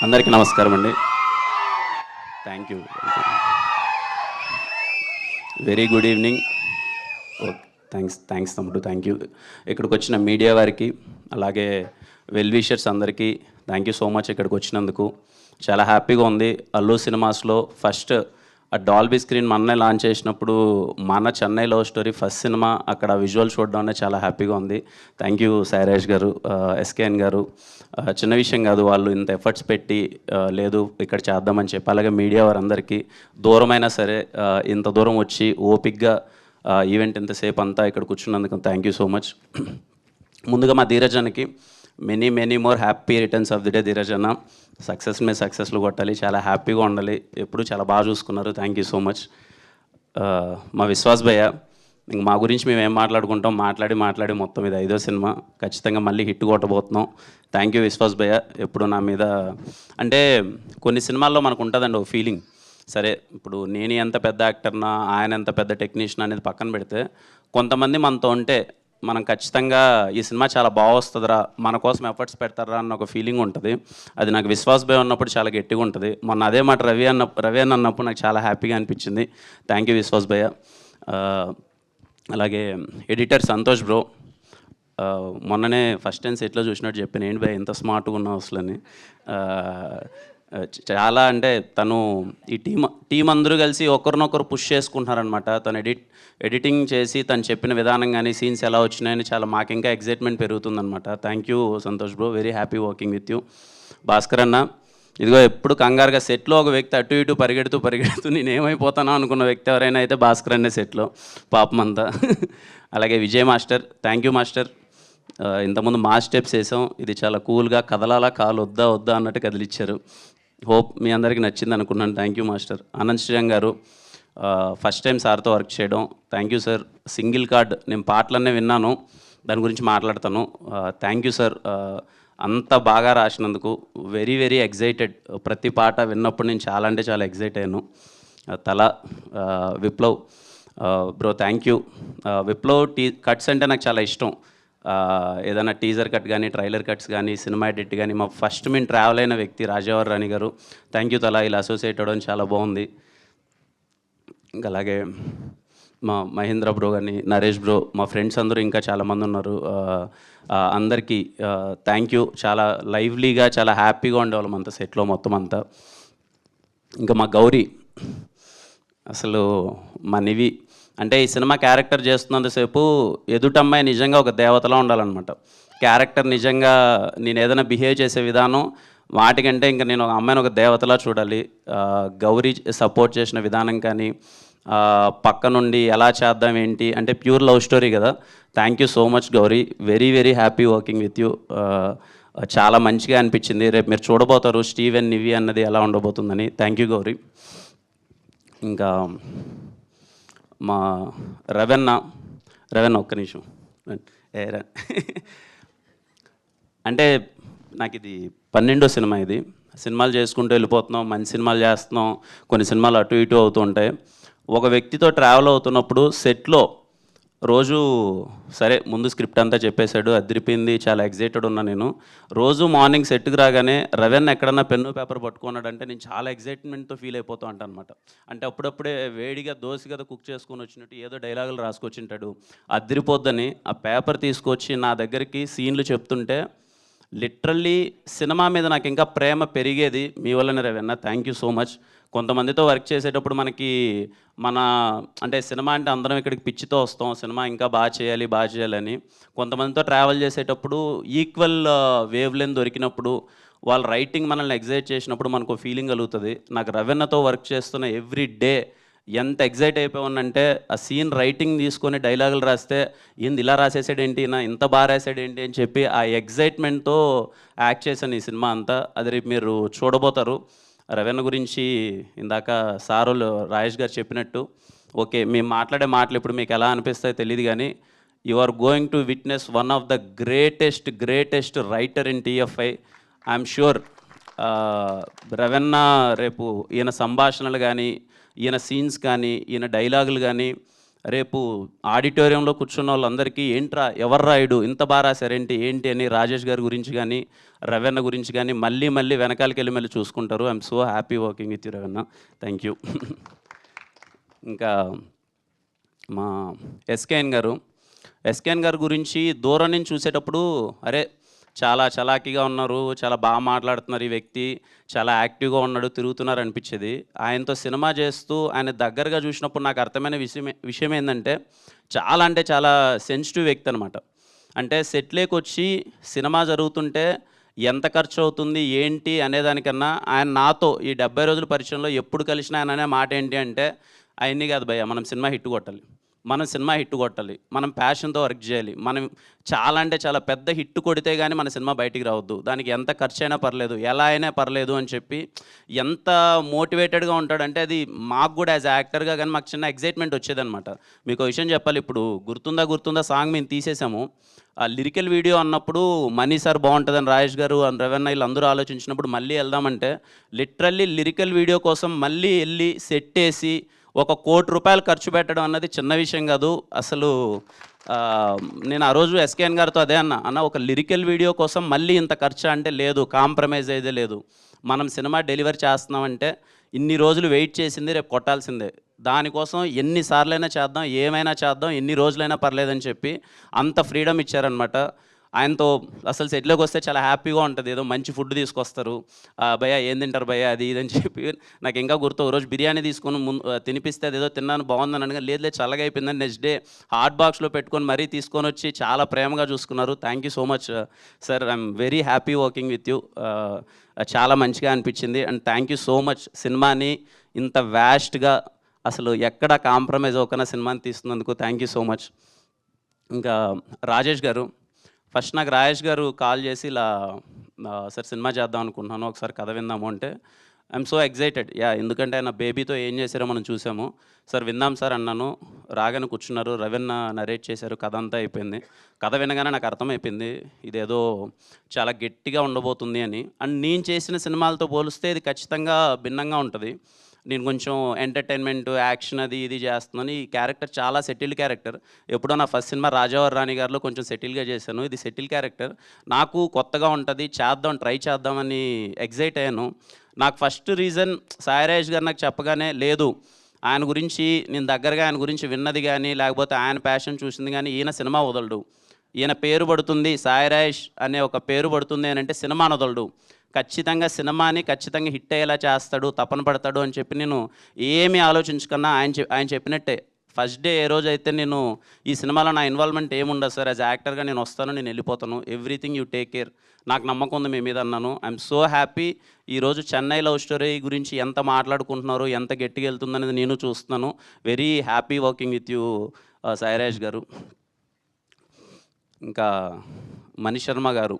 అందరికీ నమస్కారం అండి. Thank you. Very good evening. Okay, thanks తమ్ముడు, థ్యాంక్ యూ. ఇక్కడికి వచ్చిన మీడియా వారికి, అలాగే వెల్ విషర్స్ అందరికీ థ్యాంక్ యూ సో మచ్. ఇక్కడికి వచ్చినందుకు చాలా హ్యాపీగా ఉంది. అల్లు సినిమాస్లో ఫస్ట్ ఆ డాల్బీ స్క్రీన్ మననే లాంచ్ చేసినప్పుడు మన Chennai love story first cinema, అక్కడ విజువల్ చూడడం అనేది చాలా హ్యాపీగా ఉంది. థ్యాంక్ యూ సాయిరాజ్ గారు, ఎస్కేఎన్ గారు. చిన్న విషయం కాదు, వాళ్ళు ఇంత ఎఫర్ట్స్ పెట్టి లేదు ఇక్కడ చేద్దామని చెప్పి, అలాగే మీడియా వారందరికీ దూరమైనా సరే ఇంత దూరం వచ్చి ఓపిక్గా ఈవెంట్ ఇంతసేపు అంతా ఇక్కడ కూర్చున్నందుకు థ్యాంక్ యూ సో మచ్. ముందుగా మా ధీరజన్కి many more happy returns of the day. Dheeraj అన్న సక్సెస్ మీద సక్సెస్లు కొట్టాలి, చాలా హ్యాపీగా ఉండాలి, ఎప్పుడు చాలా బాగా చూసుకున్నారు. Thank you so much. మా విశ్వాస్ భయ్య, ఇంక మా గురించి మేము ఏం మాట్లాడుకుంటాం, మాట్లాడి మొత్తం ఇది 5వ సినిమా, ఖచ్చితంగా మళ్ళీ హిట్ కొట్టబోతున్నాం. థ్యాంక్ యూ విశ్వాస్ భయ్య. ఎప్పుడు నా మీద అంటే కొన్ని సినిమాల్లో మనకు ఉంటుందండి ఒక ఫీలింగ్, సరే ఇప్పుడు నేను ఎంత పెద్ద యాక్టర్నా, ఆయన ఎంత పెద్ద టెక్నీషియన్ అనేది పక్కన పెడితే, కొంతమంది మనతో ఉంటే మనం ఖచ్చితంగా ఈ సినిమా చాలా బాగా వస్తుందిరా, మన కోసం ఎఫర్ట్స్ పెడతారా అన్న ఒక ఫీలింగ్ ఉంటుంది. అది నాకు విశ్వాస్ భయ్ ఉన్నప్పుడు చాలా గట్టిగా ఉంటుంది. మొన్న అదే మాట రవి అన్న అన్నప్పుడు నాకు చాలా హ్యాపీగా అనిపించింది. థ్యాంక్ యూ విశ్వాస్ భయ్య. అలాగే ఎడిటర్ సంతోష్ బ్రో, మొన్ననే ఫస్ట్ టైం సెట్లో చూసినట్టు చెప్పాను, ఏంటి భయ్ ఇంత స్మార్ట్గా ఉన్నావు అసలని. చాలా అంటే తను ఈ టీం అందరూ కలిసి ఒకరినొకరు పుష్ చేసుకుంటున్నారనమాట. తను ఎడిటింగ్ చేసి తను చెప్పిన విధానం కానీ సీన్స్ ఎలా వచ్చినాయని చాలా మాకు ఇంకా ఎగ్జైట్మెంట్ పెరుగుతుందనమాట. Thank you Santosh bro, very happy working with you. Bhaskar అన్న, ఇదిగో ఎప్పుడు కంగారుగా సెట్లో ఒక వ్యక్తి అటు ఇటు పరిగెడుతూ నేను ఏమైపోతానో అనుకున్న వ్యక్తి ఎవరైనా అయితే భాస్కర్ అనే సెట్లో పాపం అంతా. అలాగే Vijay master, thank you master. ఇంతకుముందు మా స్టెప్స్ వేసాం, ఇది చాలా కూల్గా కదలాలా, కాలు వద్దా అన్నట్టు కదిలిచ్చారు. హోప్ మీ అందరికీ నచ్చింది అనుకున్నాను. Thank you master. Anand Sriram గారు, ఫస్ట్ టైం సార్తో వర్క్ చేయడం, thank you sir. Single card నేను పాటలన్నీ విన్నాను, దాని గురించి మాట్లాడతాను. థ్యాంక్ యూ సార్, అంత బాగా రాసినందుకు. వెరీ ఎగ్జైటెడ్, ప్రతి పాట విన్నప్పుడు నేను చాలా అంటే చాలా ఎగ్జైట్ అయ్యాను. తల Viplav bro, thank you. Viplav cuts అంటే నాకు చాలా ఇష్టం. ఏదైనా టీజర్ కట్ కానీ, ట్రైలర్ కట్స్ కానీ, సినిమా ఎడిట్ కానీ, మా ఫస్ట్ మేము ట్రావెల్ అయిన వ్యక్తి రాజావర్ రాణి గారు, థ్యాంక్ యూ తలా, ఇలా అసోసియేట్ అవ్వడం చాలా బాగుంది. ఇంకా అలాగే మా మహేంద్ర బ్రో కానీ, నరేష్ బ్రో, మా ఫ్రెండ్స్ అందరూ ఇంకా చాలామంది ఉన్నారు. అందరికీ థ్యాంక్ యూ. చాలా లైవ్లీగా చాలా హ్యాపీగా ఉండేవాళ్ళం అంతా సెట్లో మొత్తం అంతా. ఇంకా మా గౌరీ, అసలు మా నివి అంటే ఈ సినిమా క్యారెక్టర్ చేస్తున్నంతసేపు ఎదుటమ్మాయి నిజంగా ఒక దేవతలా ఉండాలన్నమాట. క్యారెక్టర్ నిజంగా నేను ఏదైనా బిహేవ్ చేసే విధానం వాటికంటే ఇంకా నేను ఒక అమ్మాయిని ఒక దేవతలా చూడాలి. గౌరీ సపోర్ట్ చేసిన విధానం కానీ, పక్క నుండి ఎలా చేద్దాం ఏంటి అంటే ప్యూర్ లవ్ స్టోరీ కదా. Thank you so much Gauri, very happy working with you. చాలా మంచిగా అనిపించింది. రేపు మీరు చూడబోతారు స్టీవెన్ నివి అన్నది ఎలా ఉండబోతుందని. Thank you Gauri. ఇంకా మా రవెన్న ఒక్క నిమిషం. అంటే నాకు ఇది 12వ సినిమా. ఇది సినిమాలు చేసుకుంటూ వెళ్ళిపోతున్నాం, మంచి సినిమాలు చేస్తున్నాం, కొన్ని సినిమాలు అటు ఇటు అవుతూ ఉంటాయి. ఒక వ్యక్తితో ట్రావెల్ అవుతున్నప్పుడు సెట్లో రోజు సరే ముందు స్క్రిప్ట్ అంతా చెప్పేశాడు, అదిరిపోయింది, చాలా ఎగ్జైటెడ్ ఉన్నా నేను. రోజు మార్నింగ్ సెట్కి రాగానే రవెన్న ఎక్కడన్నా పెన్ను పేపర్ పట్టుకున్నాడంటే నేను చాలా ఎగ్జైట్మెంట్తో ఫీల్ అయిపోతూ ఉంటాను అనమాట. అంటే అప్పుడప్పుడే వేడిగా దోశ కదా కుక్ చేసుకొని వచ్చినట్టు ఏదో డైలాగులు రాసుకొచ్చింటాడు, అదిరిపోద్దని ఆ పేపర్ తీసుకొచ్చి నా దగ్గరికి సీన్లు చెప్తుంటే లిటరల్లీ సినిమా మీద నాకు ఇంకా ప్రేమ పెరిగేది మీ వల్లనే Ravanna. Thank you so much. కొంతమందితో వర్క్ చేసేటప్పుడు మనకి అంటే సినిమా అంటే అందరం ఇక్కడికి పిచ్చితో వస్తాం, సినిమా ఇంకా బాగా చేయాలని. కొంతమందితో ట్రావెల్ చేసేటప్పుడు ఈక్వల్ వేవ్ లెంత్ దొరికినప్పుడు, వాళ్ళ రైటింగ్ మనల్ని ఎగ్జైట్ చేసినప్పుడు మనకు ఫీలింగ్ కలుగుతుంది. నాకు రవెన్నతో వర్క్ చేస్తున్న ఎవ్రీ డే ఎంత ఎగ్జైట్ అయిపోయానంటే, ఆ సీన్ రైటింగ్ తీసుకొని డైలాగులు రాస్తే ఏంది ఇలా రాసేసాడేంటి, నా ఇంత బాగా రాసాడేంటి అని చెప్పి ఆ ఎగ్జైట్మెంట్తో యాక్ట్ చేశాను ఈ సినిమా అంతా. అది రేపు మీరు చూడబోతారు. రవెన్న గురించి ఇందాక సారోలు రాజేష్ గారు చెప్పినట్టు, ఓకే మేము మాట్లాడే మాటలు ఇప్పుడు మీకు ఎలా అనిపిస్తాయో తెలియదు కానీ, you are going to witness one of the greatest writer in TFI. I'm sure రవెన్న రేపు ఈయన సంభాషణలు కానీ, ఈయన సీన్స్ కానీ, ఈయన డైలాగులు కానీ రేపు ఆడిటోరియంలో కూర్చున్న వాళ్ళందరికీ ఏంట్రా ఎవరు రాయుడు ఇంత బాగా రాశారేంటి ఏంటి అని రాజేష్ గారి గురించి కానీ రవణ గురించి కానీ మళ్ళీ మళ్ళీ వెనకాలకి వెళ్ళి మళ్ళీ చూసుకుంటారు. I'm so happy working with you Ravana. Thank you. ఇంకా మా ఎస్కేఎన్ గారు గురించి దూరం నుంచి చూసేటప్పుడు అరే చాలా చలాకీగా ఉన్నారు, చాలా బాగా మాట్లాడుతున్నారు, ఈ వ్యక్తి చాలా యాక్టివ్గా ఉన్నాడు, తిరుగుతున్నారు అనిపించేది. ఆయనతో సినిమా చేస్తూ ఆయన దగ్గరగా చూసినప్పుడు నాకు అర్థమైన విషయం ఏంటంటే చాలా అంటే చాలా సెన్సిటివ్ వ్యక్తి అనమాట. అంటే సెట్లోకి వచ్చి సినిమా జరుగుతుంటే ఎంత ఖర్చు అవుతుంది ఏంటి అనేదానికన్నా ఆయన నాతో ఈ 70 రోజుల పరిచయంలో ఎప్పుడు కలిసినా ఆయన అనే మాట ఏంటి అంటే అవన్నీ కాదు భయ్య, మనం సినిమా హిట్ కొట్టాలి, మనం ప్యాషన్తో వర్క్ చేయాలి, మనం చాలా అంటే చాలా పెద్ద హిట్ కొడితే కానీ మన సినిమా బయటికి రావద్దు, దానికి ఎంత ఖర్చు అయినా పర్లేదు, ఎలా అయినా పర్లేదు అని చెప్పి ఎంత మోటివేటెడ్గా ఉంటాడంటే అది మాకు కూడా యాజ్ యాక్టర్గా కానీ మాకు చిన్న ఎగ్జైట్మెంట్ వచ్చేదనమాట. మీకు విషయం చెప్పాలి, ఇప్పుడు గుర్తుందా సాంగ్ మేము తీసేసాము. ఆ లిరికల్ వీడియో అన్నప్పుడు మనీ సార్ బాగుంటుందని రాజేష్ గారు రవణ వీళ్ళందరూ ఆలోచించినప్పుడు మళ్ళీ వెళ్దామంటే లిటరల్లీ లిరికల్ వీడియో కోసం మళ్ళీ వెళ్ళి సెట్ వేసి ₹1 కోటి ఖర్చు పెట్టడం అన్నది చిన్న విషయం కాదు అసలు. నేను ఆ రోజు ఎస్కేఎన్ గారితో అదే అన్న ఒక లిరికల్ వీడియో కోసం మళ్ళీ ఇంత ఖర్చు అంటే లేదు, కాంప్రమైజ్ అయితే లేదు. మనం సినిమా డెలివరీ చేస్తున్నామంటే ఇన్ని రోజులు వెయిట్ చేసింది రేపు కొట్టాల్సిందే, దానికోసం ఎన్నిసార్లైనా చేద్దాం, ఏమైనా చేద్దాం, ఎన్ని రోజులైనా పర్లేదని చెప్పి అంత ఫ్రీడమ్ ఇచ్చారనమాట. ఆయనతో అసలు సెట్లోకి వస్తే చాలా హ్యాపీగా ఉంటుంది, ఏదో మంచి ఫుడ్ తీసుకొస్తారు, భయ్య ఏం తింటారు భయ్య అది ఇదని చెప్పి. నాకు ఇంకా గుర్తు, ఒకరోజు బిర్యానీ తీసుకొని తినిపిస్తే అదేదో తిన్నాను బాగుందని అనగా లేదు చల్లగా అయిపోయిందని నెక్స్ట్ డే హాట్ బాక్స్లో పెట్టుకొని మరీ తీసుకొని వచ్చి చాలా ప్రేమగా చూసుకున్నారు. Thank you so much sir, I'm very happy working with you. చాలా మంచిగా అనిపించింది and thank you so much. సినిమాని ఇంత వ్యాస్ట్గా అసలు ఎక్కడ కాంప్రమైజ్ అవ్వకుండా సినిమాని తీస్తున్నందుకు థ్యాంక్ యూ సో మచ్. ఇంకా రాజేష్ గారు, ఫస్ట్ నాకు రాజేష్ గారు కాల్ చేసి ఇలా సార్ సినిమా చేద్దాం అనుకుంటున్నాను, ఒకసారి కథ విందాము అంటే ఐఎమ్ సో ఎగ్జైటెడ్. ఎందుకంటే ఆయన బేబీతో ఏం చేశారో మనం చూసాము. సార్ విందాం సార్ అన్నాను, రాగానే కూర్చున్నారు, రవీణ నరేట్ చేశారు, కథ అంతా అయిపోయింది. కథ వినగానే నాకు అర్థమైపోయింది ఇదేదో చాలా గట్టిగా ఉండబోతుంది అని. అండ్ నేను చేసిన సినిమాలతో పోలిస్తే ఇది ఖచ్చితంగా భిన్నంగా ఉంటుంది. నేను కొంచెం ఎంటర్టైన్మెంట్ యాక్షన్ అది ఇది చేస్తున్నాను. ఈ క్యారెక్టర్ చాలా సెటిల్డ్ క్యారెక్టర్. ఎప్పుడో నా ఫస్ట్ సినిమా రాజావారి రాణి గారిలో కొంచెం సెటిల్గా చేశాను, ఇది సెటిల్ క్యారెక్టర్. నాకు కొత్తగా ఉంటుంది, ట్రై చేద్దామని ఎగ్జైట్ అయ్యాను. నాకు ఫస్ట్ రీజన్ సాయిరాజ్ గారు నాకు చెప్పగానే లేదు ఆయన గురించి నేను దగ్గరగా ఆయన గురించి విన్నది కానీ లేకపోతే ఆయన ప్యాషన్ చూసింది కానీ ఈయన సినిమా వదలడు, ఈయన పేరు పడుతుంది సాయిరాజ్ అనే ఒక పేరు పడుతుంది అని అంటే సినిమా వదలడు, ఖచ్చితంగా సినిమాని ఖచ్చితంగా హిట్ అయ్యేలా చేస్తాడు, తపన పడతాడు అని చెప్పి నేను ఏమీ ఆలోచించకన్నా ఆయన చెప్పినట్టే ఫస్ట్ డే ఏ రోజు అయితే నేను ఈ సినిమాలో నా ఇన్వాల్వ్మెంట్ ఏముండదు సార్, యాజ్ యాక్టర్గా నేను వస్తాను, నేను వెళ్ళిపోతాను, ఎవ్రీథింగ్ యూ టేక్ కేర్, నాకు నమ్మకం ఉంది మీ మీద అన్నాను. I'm so happy. ఈరోజు చెన్నై లవ్ స్టోరీ గురించి ఎంత మాట్లాడుకుంటున్నారు, ఎంత గట్టిగా వెళ్తుందనేది నేను చూస్తున్నాను. Very happy working with you Sairaj గారు. ఇంకా మణిశర్మ గారు,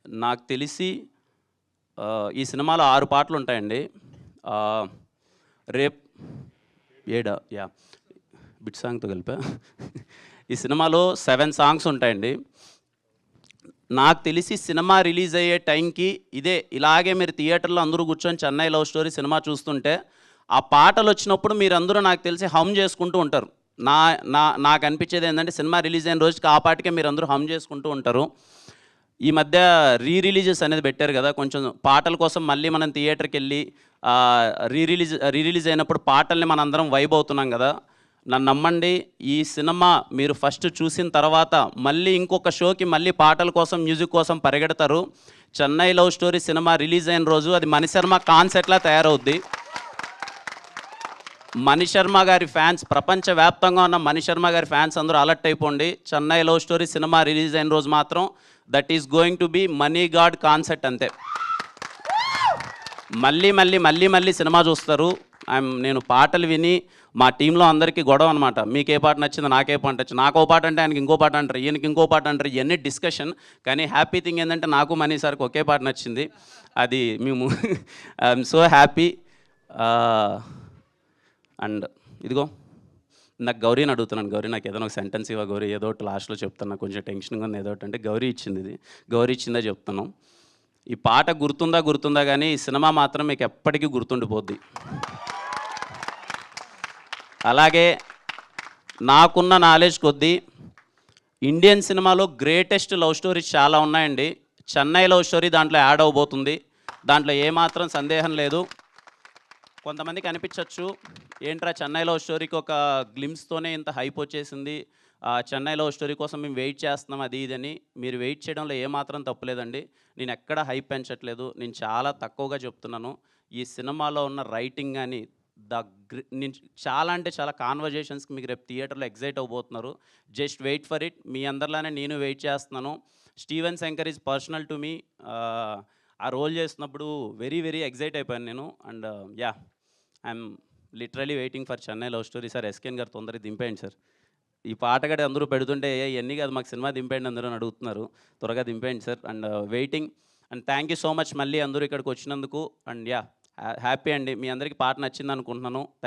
నాకు తెలిసి ఈ సినిమాలో 6 పాటలు ఉంటాయండి. రేప్ 7 బిట్ సాంగ్తో కలిపా. ఈ సినిమాలో 7 సాంగ్స్ ఉంటాయండి. నాకు తెలిసి సినిమా రిలీజ్ అయ్యే టైంకి ఇలాగే మీరు థియేటర్లో అందరూ కూర్చొని చెన్నై లవ్ స్టోరీ సినిమా చూస్తుంటే ఆ పాటలు వచ్చినప్పుడు మీరందరూ నాకు తెలిసి హమ్ చేసుకుంటూ ఉంటారు. నాకు అనిపించేది ఏంటంటే సినిమా రిలీజ్ అయిన రోజుకి ఆ పాటకే మీరు అందరూ హమ్ చేసుకుంటూ ఉంటారు. ఈ మధ్య రిలీజెస్ అనేది పెట్టారు కదా, కొంచెం పాటల కోసం మళ్ళీ మనం థియేటర్కి వెళ్ళి రిలీజ్ అయినప్పుడు పాటల్ని మనందరం వైబ్ అవుతున్నాం కదా. నన్ను నమ్మండి, ఈ సినిమా మీరు ఫస్ట్ చూసిన తర్వాత మళ్ళీ ఇంకొక షోకి మళ్ళీ పాటల కోసం మ్యూజిక్ కోసం పరిగెడతారు. Chennai love story cinema release అయిన రోజు అది మణిశర్మ కాన్సెప్ట్లా తయారవుద్ది. మణిశర్మ గారి ఫ్యాన్స్, ప్రపంచవ్యాప్తంగా ఉన్న మణిశర్మ గారి ఫ్యాన్స్ అందరూ అలర్ట్ అయిపోండి. Chennai love story cinema release అయిన రోజు మాత్రం that is going to be money god concept అంతే. మళ్ళీ సినిమా చూస్తారు. నేను పాటలు విని మా టీంలో అందరికీ గొడవ అనమాట, మీకు ఏ పాట నచ్చిందో నాకే పాట నచ్చింది, నాకు ఓ పాట అంటే ఆయనకి ఇంకో పాట అంటారు, ఈయనకి ఇంకో పాట అంటారు, ఇవన్నీ డిస్కషన్. కానీ హ్యాపీ థింగ్ ఏంటంటే నాకు మనీ సార్కి ఒకే పాట నచ్చింది, అది మేము ఐఎమ్ సో హ్యాపీ. అండ్ ఇదిగో నాకు గౌరీని అడుగుతున్నాను, గౌరీ నాకు ఏదైనా ఒక సెంటెన్స్ ఇవ్వ గౌరీ, ఏదో ఒకటి లాస్ట్లో చెప్తాను, నాకు కొంచెం టెన్షన్గా ఉంది, ఏదో ఒకటి అంటే గౌరీ ఇచ్చింది, ఇది గౌరీ ఇచ్చిందా చెప్తున్నాం. ఈ పాట గుర్తుందా కానీ ఈ సినిమా మాత్రం మీకు ఎప్పటికీ గుర్తుండిపోద్ది. అలాగే నాకున్న నాలెడ్జ్ కొద్దీ ఇండియన్ సినిమాలో గ్రేటెస్ట్ లవ్ స్టోరీస్ చాలా ఉన్నాయండి. చెన్నై లవ్ స్టోరీ దాంట్లో యాడ్ అవబోతుంది. దాంట్లో ఏమాత్రం సందేహం లేదు. కొంతమందికి అనిపించవచ్చు, ఏంట్రా చెన్నై లవ్ స్టోరీకి ఒక గ్లిమ్స్తోనే ఇంత హైప్ వచ్చేసింది, చెన్నై లవ్ స్టోరీ కోసం మేము వెయిట్ చేస్తున్నాం అది ఇదని. మీరు వెయిట్ చేయడంలో ఏమాత్రం తప్పులేదండి. నేను ఎక్కడ హైప్ పెంచట్లేదు. నేను చాలా తక్కువగా చెప్తున్నాను. ఈ సినిమాలో ఉన్న రైటింగ్ కానీ నేను చాలా అంటే చాలా కాన్వర్జేషన్స్కి మీకు రేపు థియేటర్లో ఎగ్జైట్ అవ్వబోతున్నారు. Just wait for it. మీ అందరిలానే నేను వెయిట్ చేస్తున్నాను. Steven Shankar is personal to me. ఆ రోల్ చేస్తున్నప్పుడు వెరీ వెరీ ఎగ్జైట్ అయిపోయాను నేను. And yeah, I'm literally waiting for Chennai love story. Sir SKN garu తొందరగా దింపేయండి సార్. ఈ పాట కూడా అందరూ పెడుతుంటే ఇవన్నీ కాదు మాకు సినిమా దింపేయండి అందరూ అని అడుగుతున్నారు. త్వరగా దింపేయండి sir. And waiting. And thank you so much మళ్ళీ అందరూ ఇక్కడికి వచ్చినందుకు. అండ్ యా, హ్యాపీ అండి. మీ అందరికీ పాట నచ్చింది అనుకుంటున్నాను.